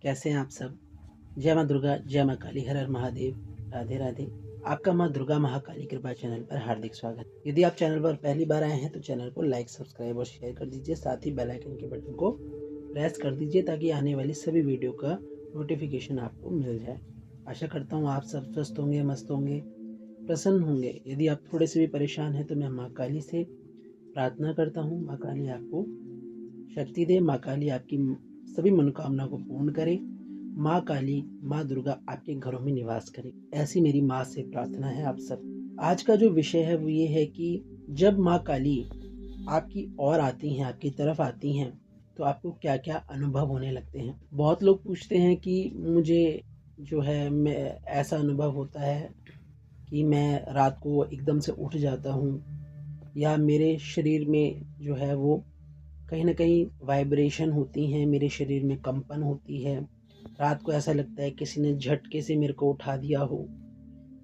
कैसे हैं आप सब? जय माँ दुर्गा, जय माँ काली, हर हर महादेव, राधे राधे। आपका माँ दुर्गा महाकाली कृपा चैनल पर हार्दिक स्वागत। यदि आप चैनल पर पहली बार आए हैं तो चैनल को लाइक, सब्सक्राइब और शेयर कर दीजिए। साथ ही बेल आइकन के बटन को प्रेस कर दीजिए ताकि आने वाली सभी वीडियो का नोटिफिकेशन आपको मिल जाए। आशा करता हूँ आप सब स्वस्थ होंगे, मस्त होंगे, प्रसन्न होंगे। यदि आप थोड़े से भी परेशान हैं तो मैं माँ काली से प्रार्थना करता हूँ, माँ काली आपको शक्ति दे, माँ काली आपकी सभी मनोकामना को पूर्ण करे, माँ काली, माँ दुर्गा आपके घरों में निवास करे। ऐसी मेरी माँ से प्रार्थना है आप सब। आज का जो विषय है वो ये है कि जब माँ काली आपकी ओर आती हैं, आपकी तरफ आती हैं, तो आपको क्या क्या अनुभव होने लगते हैं। बहुत लोग पूछते हैं कि मुझे जो है मैं ऐसा अनुभव होता है कि मैं रात को एकदम से उठ जाता हूँ, या मेरे शरीर में जो है वो कहीं न कहीं वाइब्रेशन होती हैं, मेरे शरीर में कंपन होती है। रात को ऐसा लगता है किसी ने झटके से मेरे को उठा दिया हो,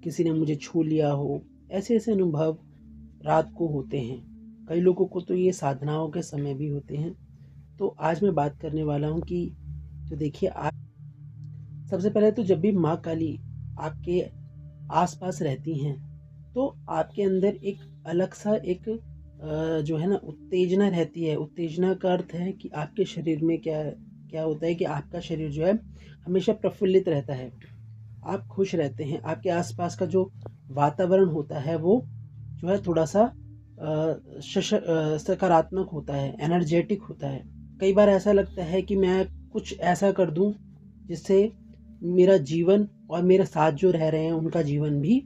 किसी ने मुझे छू लिया हो। ऐसे-ऐसे अनुभव रात को होते हैं। कई लोगों को तो ये साधनाओं के समय भी होते हैं। तो आज मैं बात करने वाला हूँ कि तो देखिए आप सबसे पहले तो जब भी माँ काली आपके आस-पास रहती हैं, तो आपके अंदर एक अलग-सा एक जो है ना उत्तेजना रहती है। उत्तेजना का अर्थ है कि आपके शरीर में क्या क्या होता है कि आपका शरीर जो है हमेशा प्रफुल्लित रहता है। आप खुश रहते हैं। आपके आस-पास का जो वातावरण होता है वो जो है थोड़ा-सा सकारात्मक होता है, एनर्जेटिक होता है। कई बार ऐसा लगता है कि मैं कुछ ऐसा कर दूँ जिससे मेरा जीवन और मेरे साथ जो रह रहे हैं उनका जीवन भी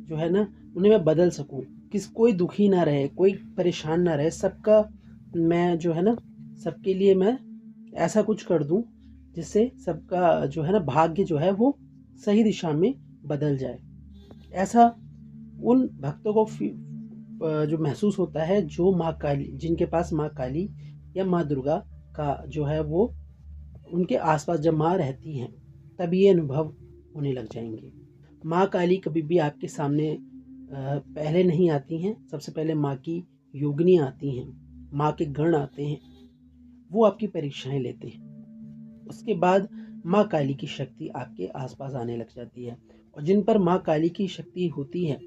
जो है ना उन्हें मैं बदल सकूँ। कोई दुखी ना रहे, कोई परेशान ना रहे, सबका मैं जो है ना सबके लिए मैं ऐसा कुछ कर दूँ जिससे सबका जो है ना भाग्य जो है वो सही दिशा में बदल जाए। ऐसा उन भक्तों को जो महसूस होता है जो माँ काली जिनके पास माँ काली या माँ दुर्गा का जो है वो उनके आसपास जब माँ रहती हैं, तब ये अनुभव होने लग जाएँगे। माँ काली कभी भी आपके सामने पहले नहीं आती हैं। सबसे पहले माँ की योगिनी आती हैं, माँ के गण आते हैं, वो आपकी परीक्षाएँ लेते हैं। उसके बाद माँ काली की शक्ति आपके आसपास आने लग जाती है। और जिन पर माँ काली की शक्ति होती है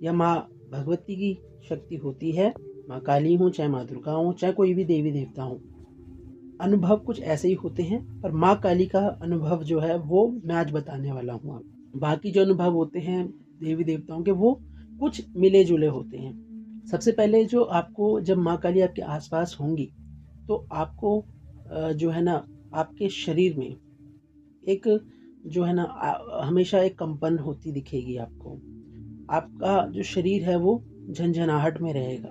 या माँ भगवती की शक्ति होती है, माँ काली हों, चाहे माँ दुर्गा हों, चाहे कोई भी देवी-देवता हों, अनुभव कुछ ऐसे ही होते हैं। पर माँ काली का अनुभव जो है वो मैं आज बताने वाला हूँ आपको। बाकी जो अनुभव होते हैं देवी-देवताओं के वो कुछ मिले-जुले होते हैं। सबसे पहले जो आपको जब माँ काली आपके आस-पास होंगी, तो आपको जो है ना आपके शरीर में एक जो है ना हमेशा एक कंपन होती दिखेगी आपको। आपका जो शरीर है वो झनझनाहट में रहेगा।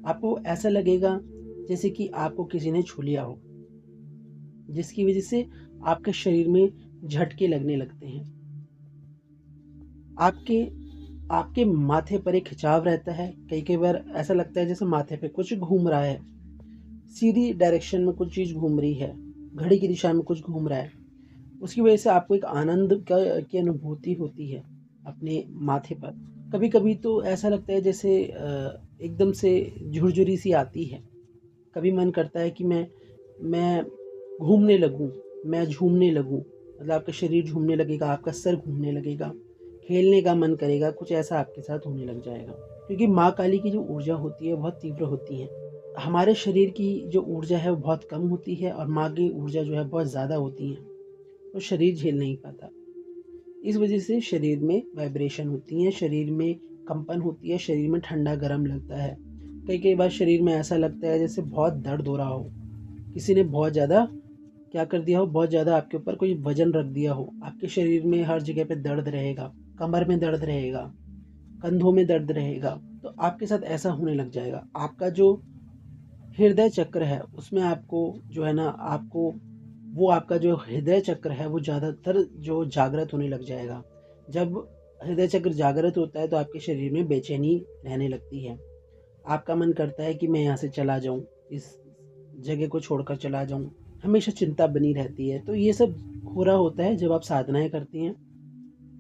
आपको ऐसा लगेगा जैसे कि आपको किसी ने छू लिया हो, जिसकी वज़ह से आपके शरीर में झटके लगने लगते हैं। आपके आपके माथे पर एक खिंचाव रहता है। कई-कई बार ऐसा लगता है जैसे माथे पे कुछ घूम रहा है, सीधी डायरेक्शन में कुछ चीज़ घूम रही है, घड़ी की दिशा में कुछ घूम रहा है। उसकी वजह से आपको एक आनंद की अनुभूति होती है अपने माथे पर। कभी-कभी तो ऐसा लगता है जैसे एकदम से झुरझुरी सी आती है। कभी मन करता है कि मैं घूमने लगूँ, मैं झूमने लगूँ। मतलब आपका शरीर झूमने लगेगा, आपका सर घूमने लगेगा, खेलने का मन करेगा, कुछ ऐसा आपके साथ होने लग जाएगा। क्योंकि माँ काली की जो ऊर्जा होती है बहुत तीव्र होती है। हमारे शरीर की जो ऊर्जा है वो बहुत कम होती है और माँ की ऊर्जा जो है बहुत ज़्यादा होती है। तो शरीर झेल नहीं पाता। इस वजह से शरीर में वाइब्रेशन होती है, शरीर में कंपन होती है, शरीर में ठंडा-गरम लगता है। कई-कई बार शरीर में ऐसा लगता है जैसे बहुत दर्द हो रहा हो। किसी ने बहुत ज़्यादा क्या कर दिया हो, बहुत ज़्यादा आपके ऊपर कोई वज़न रख दिया हो। आपके शरीर में हर जगह पे दर्द रहेगा, कमर में दर्द रहेगा, कंधों में दर्द रहेगा। तो आपके साथ ऐसा होने लग जाएगा। आपका जो हृदय चक्र है उसमें आपको जो है ना आपको वो आपका जो हृदय चक्र है वो ज़्यादातर जो जागृत होने लग जाएगा। जब हृदय चक्र जागृत होता है तो आपके शरीर में बेचैनी रहने लगती है। आपका मन करता है कि मैं यहाँ से चला जाऊँ, इस जगह को छोड़कर चला जाऊँ। हमेशा चिंता बनी रहती है। तो ये सब हो रहा होता है जब आप साधनाएँ करती हैं।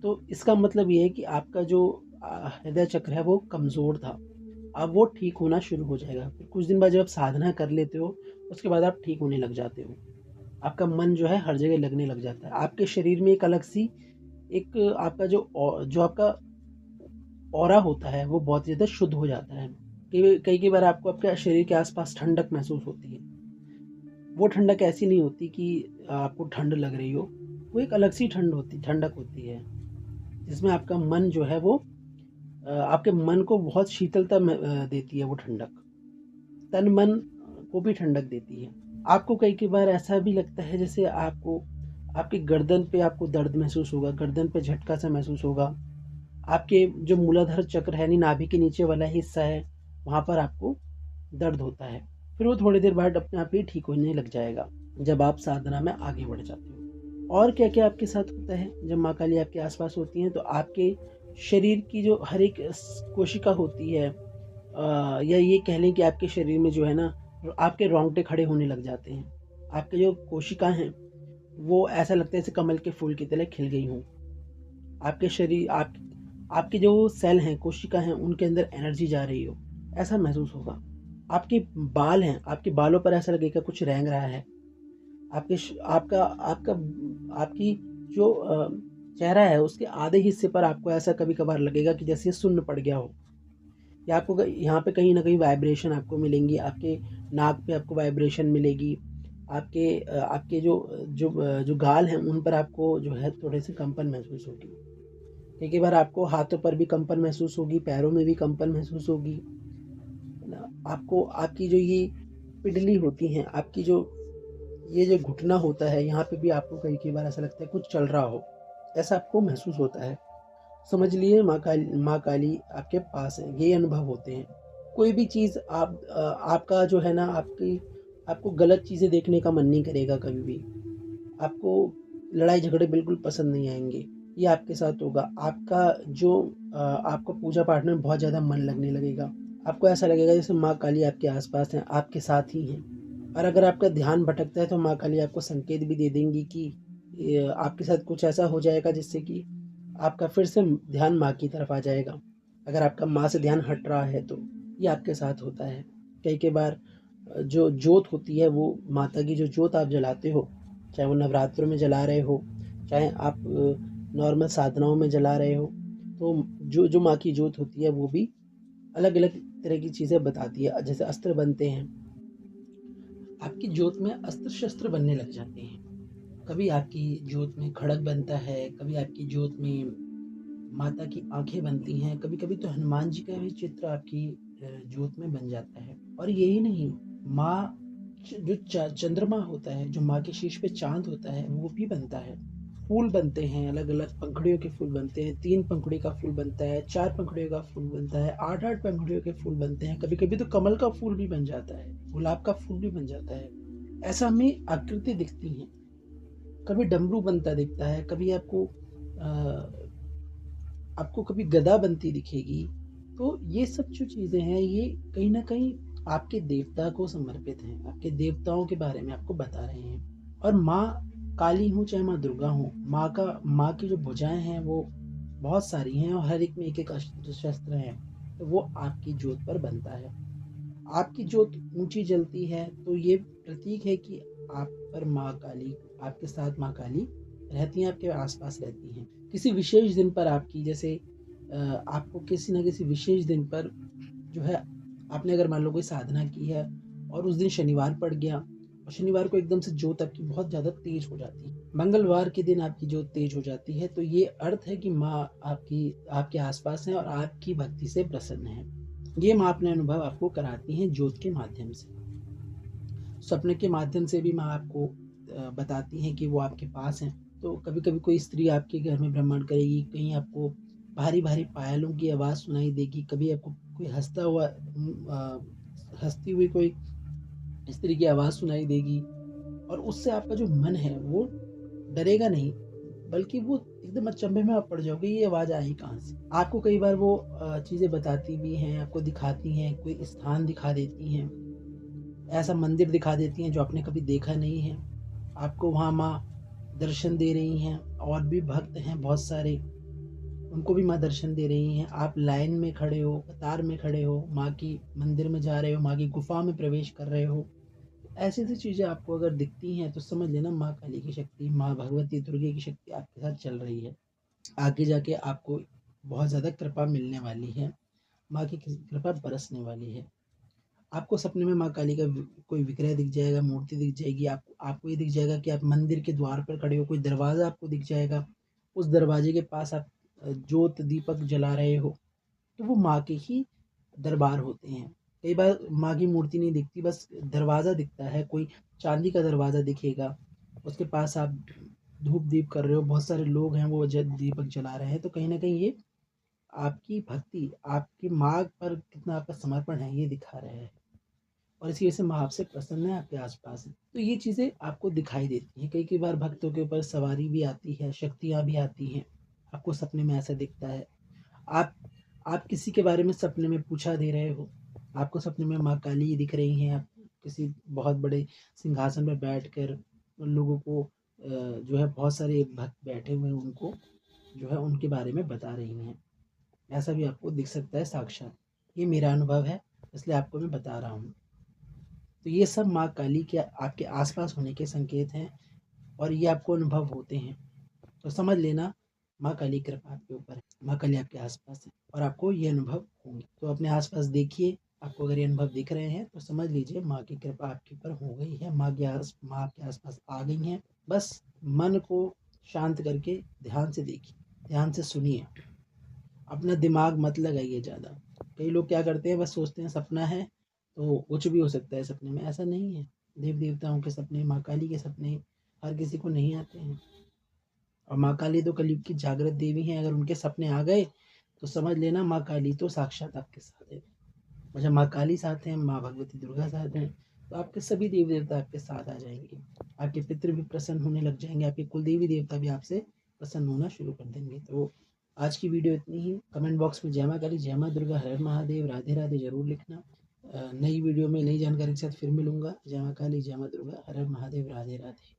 तो इसका मतलब ये है कि आपका जो हृदय चक्र है वो कमज़ोर था। अब वो ठीक होना शुरू हो जाएगा। फिर कुछ दिन बाद जब आप साधना कर लेते हो, उसके बाद आप ठीक होने लग जाते हो। आपका मन जो है हर जगह लगने लग जाता है। आपके शरीर में एक अलग सी एक आपका जो आपका ऑरा होता है वो बहुत ज़्यादा शुद्ध हो जाता है। कई कई कई बार आपको आपके शरीर के आसपास ठंडक महसूस होती है। वो ठंडक ऐसी नहीं होती कि आपको ठंड लग रही हो, वो एक अलग सी ठंडक होती है, जिसमें आपका मन जो है वो आपके मन को बहुत शीतलता देती है वो ठंडक। तन मन को भी ठंडक देती है। आपको कई कई बार ऐसा भी लगता है जैसे आपको आपकी गर्दन पे आपको दर्द महसूस होगा, गर्दन पे झटका सा महसूस होगा। आपके जो मूलाधार चक्र है, यानी नाभि के नीचे वाला हिस्सा है, वहाँ पर आपको दर्द होता है। फिर वो थोड़ी देर बाद अपने आप ही ठीक होने लग जाएगा, जब आप साधना में आगे बढ़ जाते हो। और क्या-क्या आपके साथ होता है जब माँ काली आपके आस-पास होती हैं, तो आपके शरीर की जो हर एक कोशिका होती है, या ये कह लें कि आपके शरीर में जो है ना, आपके रोंगटे खड़े होने लग जाते हैं। आपके जो कोशिका हैं, वो ऐसा लगता है जैसे कमल के फूल की तरह खिल गई हों। आपके शरीर आपके जो सेल हैं, कोशिका हैं, उनके अंदर एनर्जी जा रही हो, ऐसा महसूस होगा। आपके बाल हैं, आपके बालों पर ऐसा लगेगा कुछ रेंग रहा है। आपके श आपका आपका आपकी जो चेहरा है, उसके आधे हिस्से पर आपको ऐसा कभी-कभार लगेगा कि जैसे सुन्न पड़ गया हो, या आपको यहाँ पे कहीं न कहीं वाइब्रेशन आपको मिलेंगी, आपके नाक पे आपको वाइब्रेशन मिलेगी, आपके जो गाल हैं, उन पर आपको जो है थोड़े-से कंपन महसूस होगी। कई बार आपको हाथों पर भी कंपन महसूस होगी, पैरों में भी कंपन महसूस होगी, है ना? आपको आपकी जो ये पिंडली होती हैं, आपकी ये जो घुटना होता है, यहाँ पे भी आपको कई बार ऐसा लगता है कुछ चल रहा हो, ऐसा आपको महसूस होता है। समझ लिए माँ काली आपके पास है, ये अनुभव होते हैं। कोई भी चीज़ आपका जो है ना, आपको गलत चीज़ें देखने का मन नहीं करेगा कभी भी। आपको लड़ाई झगड़े बिल्कुल पसंद नहीं आएँगे, ये आपके साथ होगा। आपको पूजा पाठ में बहुत ज़्यादा मन लगने लगेगा। आपको ऐसा लगेगा जैसे माँ काली आपके आस-पास हैं, आपके साथ ही हैं। और अगर आपका ध्यान भटकता है तो माँ काली आपको संकेत भी दे देंगी कि आपके साथ कुछ ऐसा हो जाएगा जिससे कि आपका फिर से ध्यान माँ की तरफ आ जाएगा। अगर आपका माँ से ध्यान हट रहा है तो ये आपके साथ होता है। कई बार जो जोत होती है, वो माता की जो जोत आप जलाते हो, चाहे वो नवरात्रों में जला रहे हो, चाहे आप नॉर्मल साधनाओं में जला रहे हो, तो जो जो माँ की जोत होती है वो भी अलग-अलग तरह की चीज़ें बताती है। जैसे अस्त्र बनते हैं, आपकी जोत में अस्त्र-शस्त्र बनने लग जाते हैं। कभी आपकी जोत में खड्ग बनता है, कभी आपकी जोत में माता की आँखें बनती हैं, कभी-कभी तो हनुमान जी का भी चित्र आपकी जोत में बन जाता है। और यही नहीं, माँ जो चंद्रमा होता है, जो माँ के शीश पे चाँद होता है, वो भी बनता है। फूल बनते हैं, अलग-अलग पंखुड़ियों के फूल बनते हैं, 3 पंखुड़ी का फूल बनता है, 4 पंखुड़ियों का फूल बनता है, 8-8 पंखुड़ियों के फूल बनते हैं, कभी-कभी तो कमल का फूल भी बन जाता है, गुलाब का फूल भी बन जाता है। ऐसा हमें आकृति दिखती हैं। कभी डमरू बनता दिखता है, कभी आपको कभी गदा बनती दिखेगी। तो ये सब जो चीज़ें हैं, ये कहीं न कहीं आपके देवता को समर्पित हैं, आपके देवताओं के बारे में आपको बता रहे हैं। और माँ काली हों चाहे माँ दुर्गा हों, माँ की जो भुजाएँ हैं वो बहुत सारी हैं और हर एक में एक-एक अस्त्र शस्त्र हैं, तो वो आपकी जोत पर बनता है। आपकी जोत ऊँची जलती है तो ये प्रतीक है कि आप पर माँ काली, आपके साथ माँ काली रहती हैं, आपके आस-पास रहती हैं। किसी विशेष दिन पर आपकी जैसे आपको किसी न किसी विशेष दिन पर जो है, आपने अगर मान लो कोई साधना की है और उस दिन शनिवार पड़ गया और शनिवार को एकदम से जोत आपकी बहुत ज़्यादा तेज हो जाती है, मंगलवार के दिन आपकी जोत तेज हो जाती है, तो ये अर्थ है कि माँ आपकी आपके आसपास हैं और आपकी भक्ति से प्रसन्न है। ये माँ अपने अनुभव आपको कराती हैं जोत के माध्यम से। सपने के माध्यम से भी माँ आपको बताती हैं कि वो आपके पास हैं। तो कभी-कभी कोई स्त्री आपके घर में भ्रमण करेगी, कहीं आपको भारी-भारी पायलों की आवाज़ सुनाई देगी, कभी आपको कोई हँसती हुई कोई स्त्री की आवाज़ सुनाई देगी, और उससे आपका जो मन है वो डरेगा नहीं, बल्कि वो एकदम अचंभे में आप पड़ जाओगे, ये आवाज़ आई कहाँ से? आपको कई बार वो चीज़ें बताती भी हैं, आपको दिखाती हैं, कोई स्थान दिखा देती हैं, ऐसा मंदिर दिखा देती हैं जो आपने कभी देखा नहीं है। आपको वहाँ माँ दर्शन दे रही हैं, और भी भक्त हैं बहुत सारे, उनको भी माँ दर्शन दे रही हैं। आप लाइन में खड़े हो, कतार में खड़े हो, माँ की मंदिर में जा रहे हो, माँ की गुफ़ा में प्रवेश कर रहे हो। ऐसी ऐसी चीज़ें आपको अगर दिखती हैं तो समझ लेना माँ काली की शक्ति, माँ भगवती दुर्गे की शक्ति आपके साथ चल रही है। आगे जाके आपको बहुत ज़्यादा कृपा मिलने वाली है, माँ की कृपा बरसने वाली है। आपको सपने में माँ काली का कोई विग्रह दिख जाएगा, मूर्ति दिख जाएगी, आपको ये दिख जाएगा कि आप मंदिर के द्वार पर खड़े हो, कोई दरवाज़ा आपको दिख जाएगा, उस दरवाजे के पास आप ज्योत दीपक जला रहे हो, तो वो माँ के ही दरबार होते हैं। कई बार माँ की मूर्ति नहीं दिखती, बस दरवाज़ा दिखता है, कोई चांदी का दरवाज़ा दिखेगा, उसके पास आप धूप दीप कर रहे हो, बहुत सारे लोग हैं वो दीपक जला रहे हैं, तो कहीं ना कहीं ये आपकी भक्ति, आपकी माँ पर कितना आपका समर्पण है ये दिखा रहे हैं, और इसी वजह से माँ आपसे प्रसन्न है, आपके आसपास है। तो ये चीज़ें आपको दिखाई देती हैं। कई कई बार भक्तों के ऊपर सवारी भी आती है, शक्तियाँ भी आती हैं, आपको सपने में ऐसा दिखता है। आप आप किसी के बारे में सपने में पूछा दे रहे हो, आपको सपने में माँ काली दिख रही हैं, आप किसी बहुत बड़े सिंहासन पर बैठकर उन लोगों को जो है बहुत सारे भक्त बैठे हुए हैं, उनको जो है उनके बारे में बता रही हैं। ऐसा भी आपको दिख सकता है साक्षात। ये मेरा अनुभव है, इसलिए आपको मैं बता रहा हूँ। तो ये सब माँ काली के आपके आसपास होने के संकेत हैं, और ये आपको अनुभव होते हैं, तो समझ लेना माँ काली की कृपा आपके ऊपर है, माँ काली आपके आसपास है और आपको ये अनुभव होंगे। तो अपने आसपास देखिए, आपको अगर ये अनुभव दिख रहे हैं तो समझ लीजिए माँ की कृपा आपके ऊपर हो गई है, माँ आपके आसपास आ गई हैं। बस मन को शांत करके ध्यान से देखिए, ध्यान से सुनिए, अपना दिमाग मत लगाइए ज़्यादा। कई लोग क्या करते हैं, बस सोचते हैं सपना है तो कुछ भी हो सकता है सपने में, ऐसा नहीं है। देव देवताओं के सपने, माँ काली के सपने हर किसी को नहीं आते हैं, और माँ काली तो कलयुग की जागृत देवी हैं। अगर उनके सपने आ गए तो समझ लेना माँ काली तो साक्षात आपके साथ है। और जब माँ काली साथ हैं, माँ भगवती दुर्गा साथ हैं, तो आपके सभी देवी देवता आपके साथ आ जाएंगे। आपके पितृ भी प्रसन्न होने लग जाएंगे, आपके कुल देवी देवता भी आपसे प्रसन्न होना शुरू कर देंगे। तो आज की वीडियो इतनी ही। कमेंट बॉक्स में जय माँ काली, जय माँ दुर्गा, हर हर महादेव, राधे राधे जरूर लिखना। नई वीडियो में नई जानकारी के साथ फिर मिलूंगा। जय माँ काली, जय माँ दुर्गा, हर हर महादेव, राधे राधे।